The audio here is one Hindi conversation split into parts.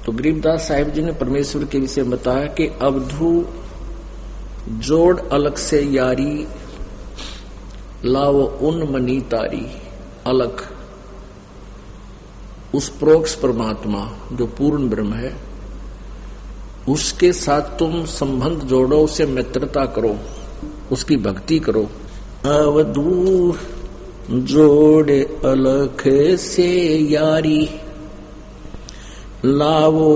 तो गरीबदास साहिब जी ने परमेश्वर के विषय बताया कि अवधू जोड़ अलग से यारी, लाओ उन मनी तारी। अलग उस प्रोक्ष परमात्मा जो पूर्ण ब्रह्म है, उसके साथ तुम संबंध जोड़ो, उसे मित्रता करो, उसकी भक्ति करो। अवधू जोड़े अलख से यारी, लावो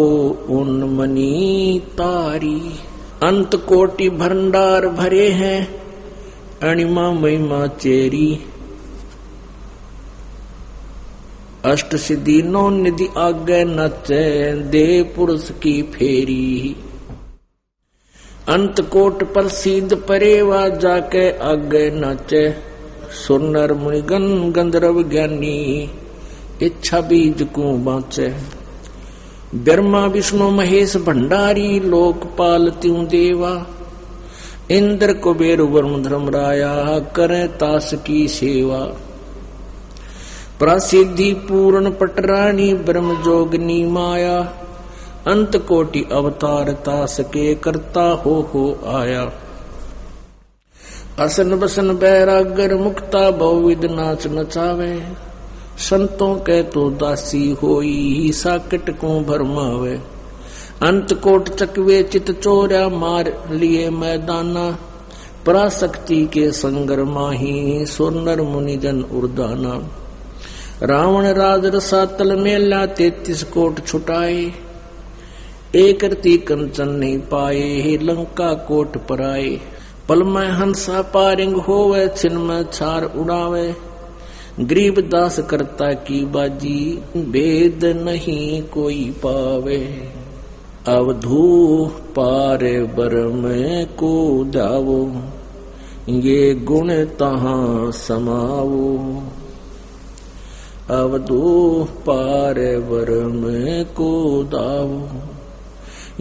उन मनी तारी। अंत कोटि भंडार भरे हैं, अणिमा महिमा चेरी। अष्ट सिद्धि नौ निधि आगे नचे, दे पुरुष की फेरी। अंत कोट प्रसिद्ध परेवा, जाके आगे नाचे। सुनर मुनिगण गंधर्व ज्ञानी, इच्छा बीज को बाँचे। ब्रह्मा विष्णु महेश भंडारी, लोकपाल त्यों देवा। इंद्र कुबेर वरुण धर्मराया, करे तास की सेवा। प्रसिद्धि पूर्ण पटरानी, ब्रह्म जोगनी माया। अंत कोटि अवतार तास के, करता हो आया। असन बसन बैरागर मुक्ता, बहुविध नाच नचावे। संतों के तो दासी होई, साकट को भरमावे। अंत कोट चकवे चित चोरा, मार लिए मैदाना। पराशक्ति के संगर माही, सोनर मुनिजन उर्दाना। रावण राज रसातल मेला, 33 कोट छुटाए। एक रति कंचन नहीं पाए, लंका कोट पराए। पल में हंसा पारिंग होवे, छिन में छार उड़ावे। गरीबदास करता की बाजी, भेद नहीं कोई पावे। अवधू पार बरम को जावो, ये गुण तहां समावो। अवधू पार बरम को दावो,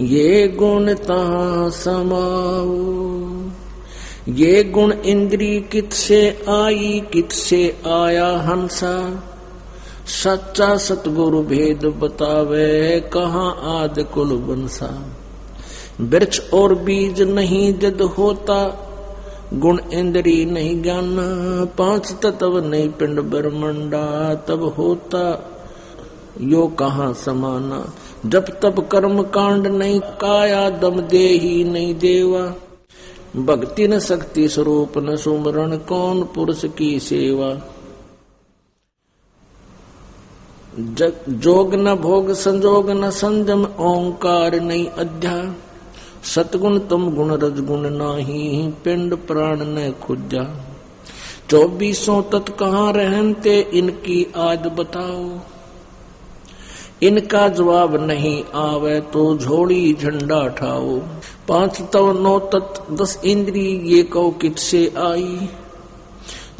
ये गुण तहां समावो। ये गुण इंद्री कित से आई, कित से आया हंसा। सच्चा सतगुरु भेद बतावे, कहाँ आदि कुल बंसा। वृक्ष और बीज नहीं जद होता, गुण इंद्री नहीं ज्ञाना। 5 तत्व नहीं पिंड ब्रह्मंडा, तब होता यो कहाँ समाना। जब तब कर्म कांड नहीं काया, दम दे ही नहीं देवा। भक्ति न शक्ति स्वरूप न सुमरण, कौन पुरुष की सेवा। जोग न भोग संजोग न संजम, ओंकार नहीं अध्याय। सतगुण तम गुण रजगुण नाही, पिंड प्राण न खुजा। 24 तत् कहाँ रहते, इनकी आद बताओ। इनका जवाब नहीं आवे, तो झोड़ी झंडा ठाओ। 5 तव 9 तत् 10 इंद्री, ये कौ कित से आई।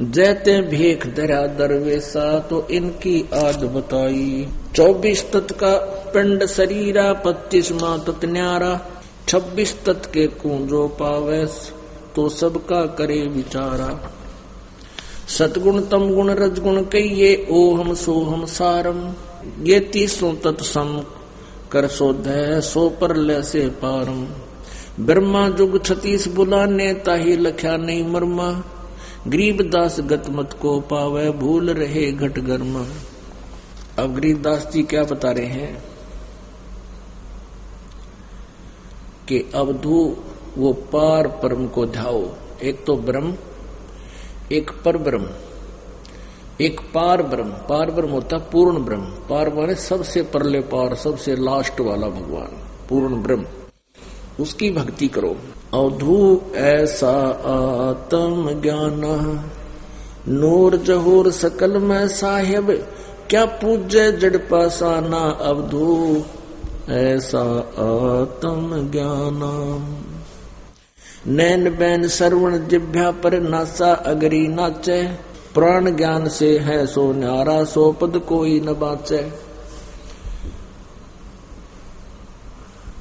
जैते भेख धरा दरवेसा, तो इनकी आद बताई। 24 तत् का पिंड शरीरा, 25वां तत् न्यारा। 26 तत् के कुंजो पावे, तो सबका करे विचारा। सतगुण तम गुण रजगुण कहिए, ओहम सोहम सारम। ये 30 तत् सम कर शोधै, सो पर ले से पारम। ब्रह्मा जुग 36 बुलाने, ताही लख्या नहीं मर्मा। गरीबदास गतमत को पावे, भूल रहे घट गर्मा। अब गरीबदास जी क्या बता रहे हैं कि अवधू वो पार परम को ध्याओ। एक तो ब्रह्म, एक पर ब्रह्म, एक पार ब्रह्म। पार ब्रह्म होता पूर्ण ब्रह्म। पार माने सबसे परले पार, सबसे लास्ट वाला भगवान, पूर्ण ब्रह्म। उसकी भक्ति करो। अवधू ऐसा आत्म ज्ञान, नूर जहूर सकल में साहिब। क्या पूज्य जड़ पासाना, अवधू ऐसा आत्म ज्ञान। नैन बैन श्रवण जिभ्या पर नासा, अगरी नाचे। प्राण ज्ञान से है सो न्यारा, सो पद कोई न बाचे।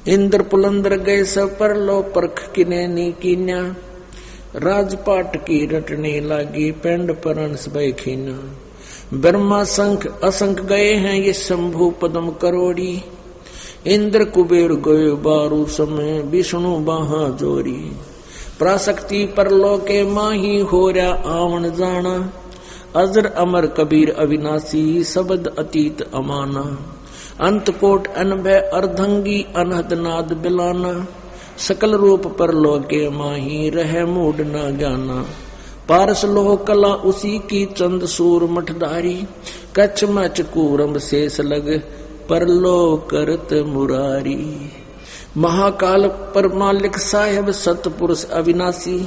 इंद्र पुलंदर गए सब पर लो, परख किने नी कीन्या। राजपाट की रटने लागी, पेंड परन सबे खीना। ब्रह्मा संख असंख गए हैं, ये शंभु पदम करोड़ी। इंद्र कुबेर गए बारू समय, विष्णु बाहा जोरी। प्राशक्ति परलोके माही होरा आवन जाना, अजर अमर कबीर अविनाशी, शब्द अतीत अमाना। अंतकोट अनभय अर्धंगी, अनहद नाद बिलाना, सकल रूप परलोके माही, रह मूड न ज्ञाना। पारस लोह कला उसी की, चंद सूर मठधारी, कच्छ मच कूरम शेष लग, परलो करत मुरारी। महाकाल पर मालिक साहेब, सतपुरुष अविनाशी।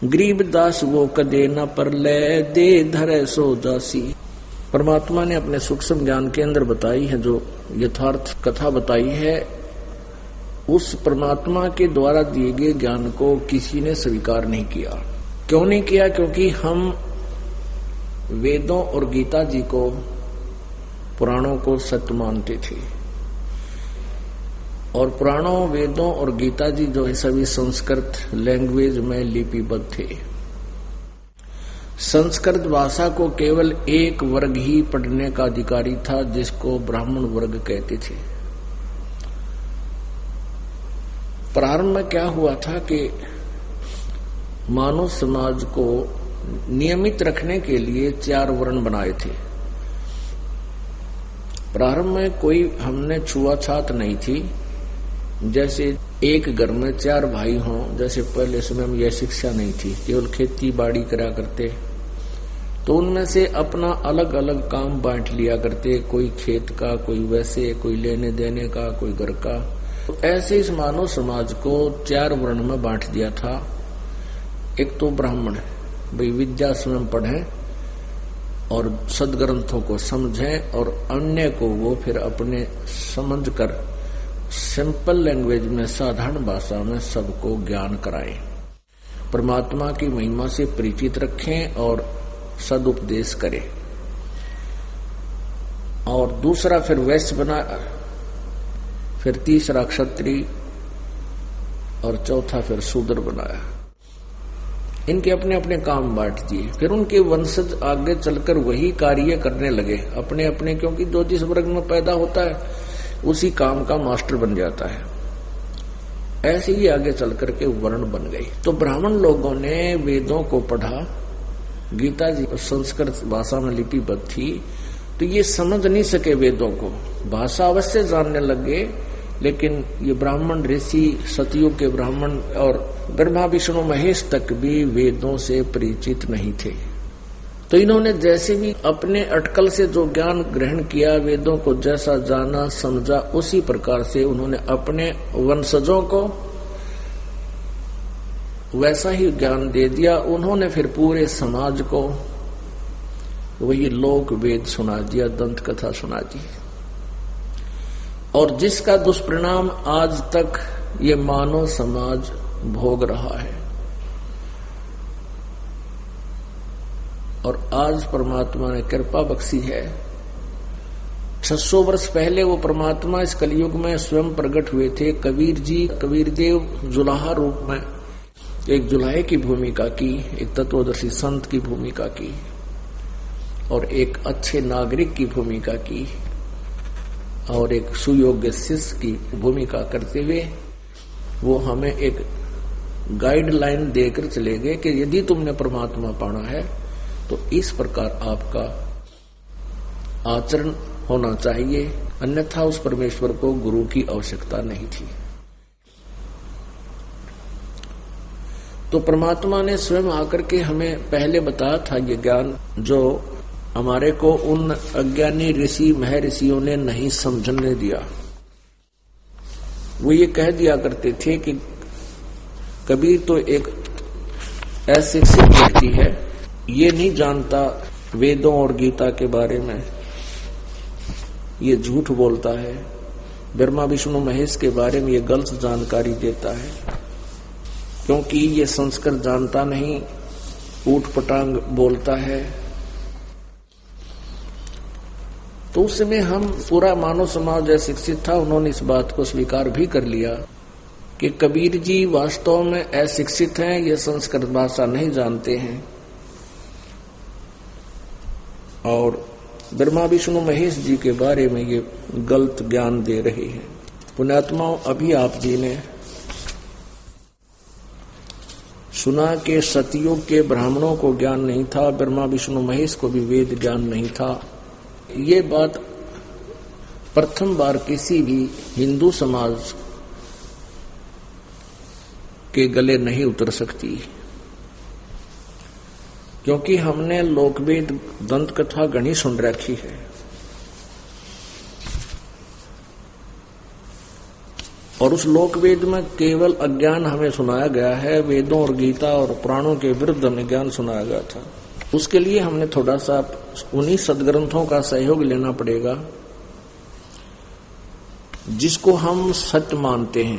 गरीब दास वो कदे न परले, दे धरे सो दासी। परमात्मा ने अपने सूक्ष्म ज्ञान के अंदर बताई है, जो यथार्थ कथा बताई है, उस परमात्मा के द्वारा दिए गए ज्ञान को किसी ने स्वीकार नहीं किया। क्यों नहीं किया? क्योंकि हम वेदों और गीता जी को, पुराणों को सत्य मानते थे, और पुराणों, वेदों और गीता जी जो है सभी संस्कृत लैंग्वेज में लिपिबद्ध थे। संस्कृत भाषा को केवल एक वर्ग ही पढ़ने का अधिकारी था, जिसको ब्राह्मण वर्ग कहते थे। प्रारंभ में क्या हुआ था कि मानव समाज को नियमित रखने के लिए 4 वर्ण बनाए थे। प्रारंभ में कोई हमने छुआछात नहीं थी, जैसे एक घर में 4 भाई हों, जैसे पहले समय में यह शिक्षा नहीं थी, केवल खेती बाड़ी करा करते, तो उनमें से अपना अलग अलग काम बांट लिया करते, कोई खेत का, कोई वैसे, कोई लेने देने का, कोई घर का। तो ऐसे इस मानव समाज को 4 वर्ण में बांट दिया था। एक तो ब्राह्मण, भाई विद्या स्वयं पढ़ें और सदग्रंथों को समझें, और अन्य को वो फिर अपने समझकर सिंपल लैंग्वेज में, साधारण भाषा में सबको ज्ञान कराएं, परमात्मा की महिमा से परिचित रखें और सदुपदेश करें। और दूसरा फिर वैश्य बना, फिर तीसरा क्षत्रिय, और चौथा फिर शूद्र बनाया। इनके अपने अपने काम बांट दिए। फिर उनके वंशज आगे चलकर वही कार्य करने लगे अपने अपने, क्योंकि जो जिस वर्ग में पैदा होता है उसी काम का मास्टर बन जाता है। ऐसे ही आगे चलकर के वर्ण बन गई। तो ब्राह्मण लोगों ने वेदों को पढ़ा, गीता जी संस्कृत भाषा में लिपिबद्ध थी, तो ये समझ नहीं सके वेदों को। भाषा अवश्य जानने लगे, लेकिन ये ब्राह्मण ऋषि, सतयुग के ब्राह्मण और ब्रह्मा विष्णु महेश तक भी वेदों से परिचित नहीं थे। तो इन्होंने जैसे भी अपने अटकल से जो ज्ञान ग्रहण किया, वेदों को जैसा जाना समझा, उसी प्रकार से उन्होंने अपने वंशजों को वैसा ही ज्ञान दे दिया। उन्होंने फिर पूरे समाज को वही लोक वेद सुना दिया, दंत कथा सुना दी, और जिसका दुष्परिणाम आज तक ये मानव समाज भोग रहा है। और आज परमात्मा ने कृपा बख्शी है। 600 वर्ष पहले वो परमात्मा इस कलयुग में स्वयं प्रकट हुए थे। कबीर जी, कबीर देव जुलाहा रूप में एक जुलाहे की भूमिका की, एक तत्वदर्शी संत की भूमिका की, और एक अच्छे नागरिक की भूमिका की, और एक सुयोग्य शिष्य की भूमिका करते हुए वो हमें एक गाइडलाइन देकर चले गए कि यदि तुमने परमात्मा पाना है तो इस प्रकार आपका आचरण होना चाहिए, अन्यथा उस परमेश्वर को गुरु की आवश्यकता नहीं थी। तो परमात्मा ने स्वयं आकर के हमें पहले बताया था ये ज्ञान, जो हमारे को उन अज्ञानी ऋषि महर्षियों ने नहीं समझने दिया। वो ये कह दिया करते थे कि कबीर तो एक ऐसे व्यक्ति है, ये नहीं जानता वेदों और गीता के बारे में, ये झूठ बोलता है, ब्रह्मा विष्णु महेश के बारे में ये गलत जानकारी देता है, क्योंकि ये संस्कृत जानता नहीं, ऊट पटांग बोलता है। तो उस समय हम पूरा मानव समाज अशिक्षित था, उन्होंने इस बात को स्वीकार भी कर लिया कि कबीर जी वास्तव में अशिक्षित हैं, ये संस्कृत भाषा नहीं जानते हैं, और ब्रह्मा विष्णु महेश जी के बारे में ये गलत ज्ञान दे रहे हैं। पुण्यात्माओं, अभी आप जी ने सुना कि सतयुग के ब्राह्मणों को ज्ञान नहीं था, ब्रह्मा विष्णु महेश को भी वेद ज्ञान नहीं था। ये बात प्रथम बार किसी भी हिंदू समाज के गले नहीं उतर सकती, क्योंकि हमने लोकवेद दंत कथा घनी सुन रखी है। और उस लोकवेद में केवल अज्ञान हमें सुनाया गया है, वेदों और गीता और पुराणों के विरुद्ध हमें ज्ञान सुनाया गया था। उसके लिए हमने थोड़ा सा उन्हीं सदग्रंथों का सहयोग लेना पड़ेगा जिसको हम सत्य मानते हैं।